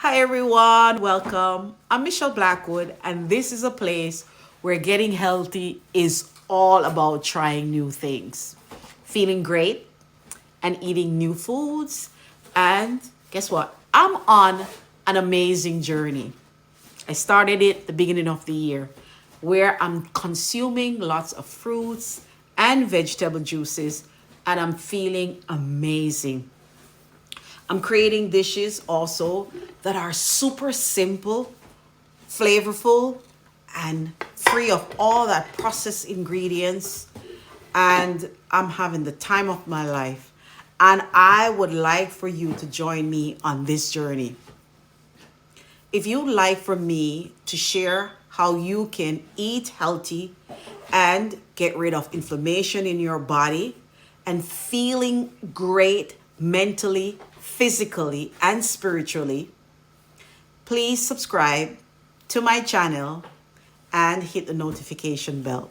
Hi everyone, welcome. I'm Michelle Blackwood, and this is a place where getting healthy is all about trying new things, feeling great, and eating new foods. And guess what? I'm on an amazing journey. I started it the beginning of the year where I'm consuming lots of fruits and vegetable juices, and I'm feeling amazing. I'm creating dishes also that are super simple, flavorful, and free of all that processed ingredients. And I'm having the time of my life. And I would like for you to join me on this journey. If you'd like for me to share how you can eat healthy and get rid of inflammation in your body and feeling great mentally, physically, and spiritually, please subscribe to my channel and hit the notification bell.